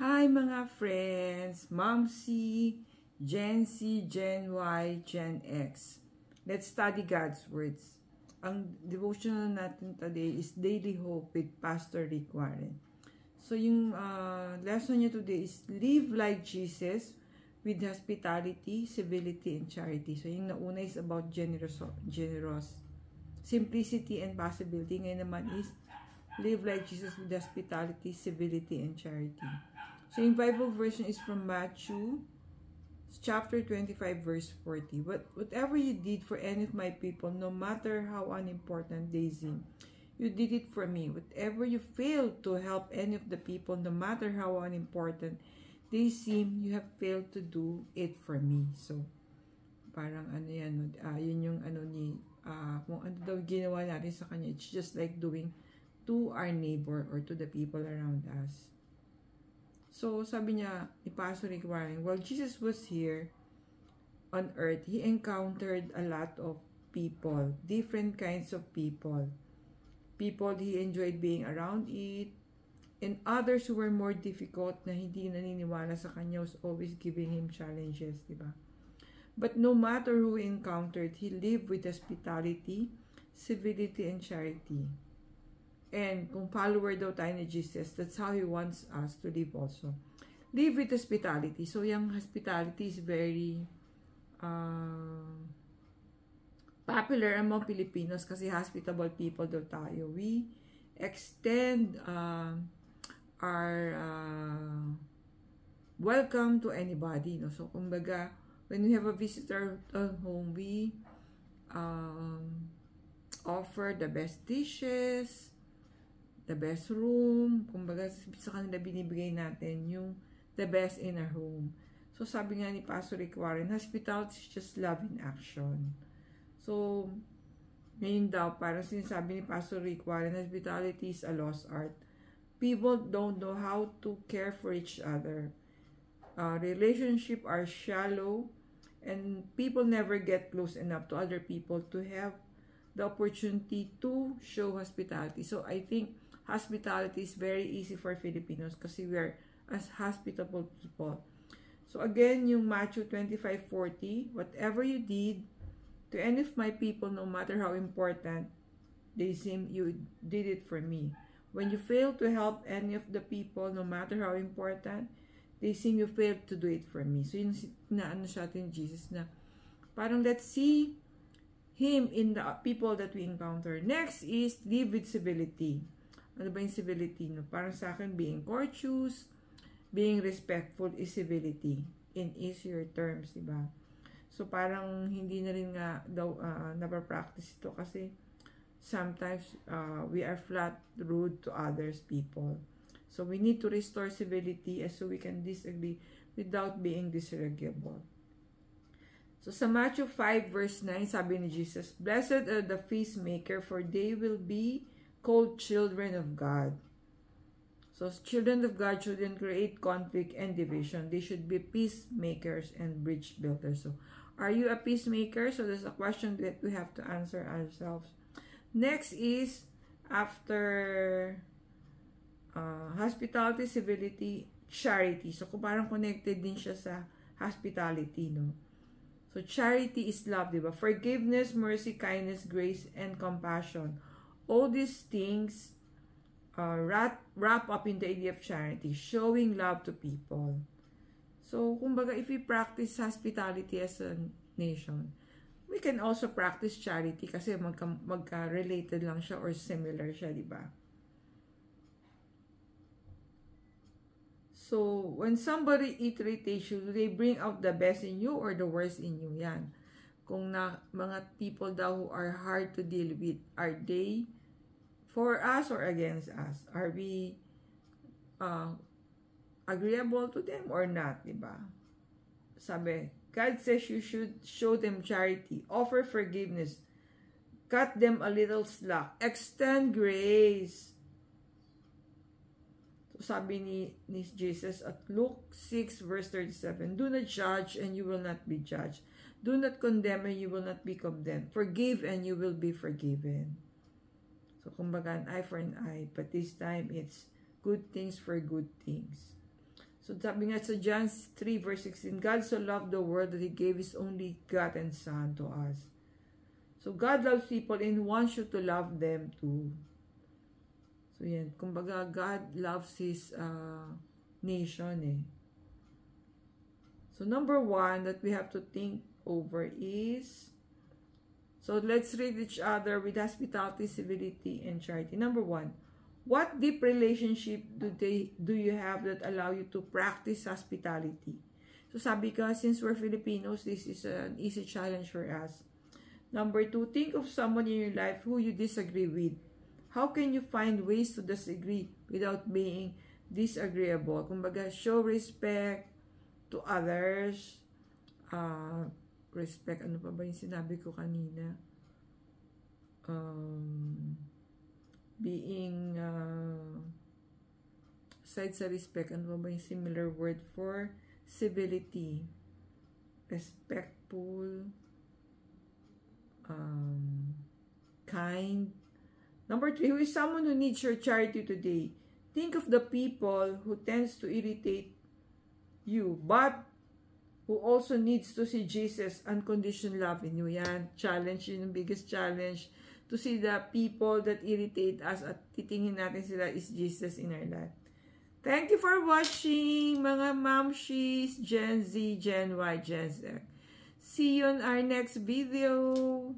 Hi mga friends, Mom C, Gen Z, Gen Y, Gen X. Let's study God's words. Ang devotional natin today is Daily Hope with Pastor Rick Warren. So yung lesson niya today is live like Jesus with hospitality, civility, and charity. So yung nauna is about generous, simplicity, and possibility. Ngayon naman is live like Jesus with hospitality, civility, and charity. So, yung Bible version is from Matthew, chapter 25, verse 40. Whatever you did for any of my people, no matter how unimportant they seem, you did it for me. Whatever you failed to help any of the people, no matter how unimportant they seem, you have failed to do it for me. So, parang ano yan, yun yung ano ni, kung ano daw ginawa natin sa kanya, it's just like doing to our neighbor or to the people around us. So, sabi niya, ni Pastor Rick Warren, while Jesus was here on earth, He encountered a lot of people, different kinds of people. People He enjoyed being around it, and others who were more difficult na hindi naniniwala sa Kanya was always giving Him challenges, diba? But no matter who He encountered, He lived with hospitality, civility, and charity. And kung follower daw tayo ni Jesus, that's how He wants us to live also. Live with hospitality. So, yung hospitality is very popular among Filipinos kasi hospitable people daw tayo. We extend our welcome to anybody. No? So, kumbaga, when we have a visitor at home, we offer the best dishes, the best room, kumbaga sa kanila binibigay natin yung the best in our home. So sabi nga ni Pastor Rick Warren, hospitality is just love in action. So ngayon daw, parang sinasabi ni Pastor Rick Warren, hospitality is a lost art. People don't know how to care for each other. Relationships are shallow and people never get close enough to other people to have the opportunity to show hospitality. So I think hospitality is very easy for Filipinos kasi we are as hospitable people. So again, yung Matthew 25:40, whatever you did to any of my people, no matter how important they seem, you did it for me. When you fail to help any of the people, no matter how important they seem, you failed to do it for me. So yun na ano sa atin Jesus na parang let's see Him in the people that we encounter. Next is live with civility. Ano ba yung civility? No? Parang sa akin, being courteous, being respectful is civility in easier terms, diba? So, parang hindi na rin nga daw napapractice ito kasi sometimes we are flat rude to others people. So, we need to restore civility so we can disagree without being disagreeable. So, sa Matthew 5 verse 9, sabi ni Jesus, blessed are the peacemaker, for they will be called children of God. So, children of God shouldn't create conflict and division. They should be peacemakers and bridge builders. So, are you a peacemaker? So, that's a question that we have to answer ourselves. Next is, after hospitality, civility, charity. So, kung parang connected din siya sa hospitality, no? So, charity is love, diba? Forgiveness, mercy, kindness, grace, and compassion. All these things wrap up in the idea of charity, showing love to people. So, kumbaga, if we practice hospitality as a nation, we can also practice charity kasi magka-related lang siya or similar siya, di ba? So, when somebody irritates you, do they bring out the best in you or the worst in you? Yan. Kung mga people daw who are hard to deal with, are they for us or against us? Are we agreeable to them or not, diba? Sabi, God says you should show them charity, offer forgiveness, cut them a little slack, extend grace. So, sabi ni Jesus at Luke 6 verse 37, do not judge and you will not be judged. Do not condemn and you will not be condemned. Forgive and you will be forgiven. So, kumbaga, an eye for an eye. But this time, it's good things for good things. So sabi nga sa John 3 verse 16, God so loved the world that He gave His only begotten Son to us. So God loves people and wants you to love them too. So yan, kumbaga God loves His nation eh. So number 1 that we have to think over is, so let's read each other with hospitality, civility, and charity. Number 1, what deep relationship do you have that allow you to practice hospitality? So sabi ka, since we're Filipinos, this is an easy challenge for us. Number 2, think of someone in your life who you disagree with. How can you find ways to disagree without being disagreeable? Kumbaga, show respect to others. Respect, ano pa ba yung sinabi ko kanina? Being, aside sa respect, ano pa ba yung similar word for civility? Respectful, kind. Number 3, who is someone who needs your charity today? Think of the people who tends to irritate you, but who also needs to see Jesus' unconditional love in you. Yan, challenge, yun yung biggest challenge. To see the people that irritate us at titingin natin sila is Jesus in our life. Thank you for watching, mga Mamshies, Gen Z, Gen Y, Gen Z. See you on our next video.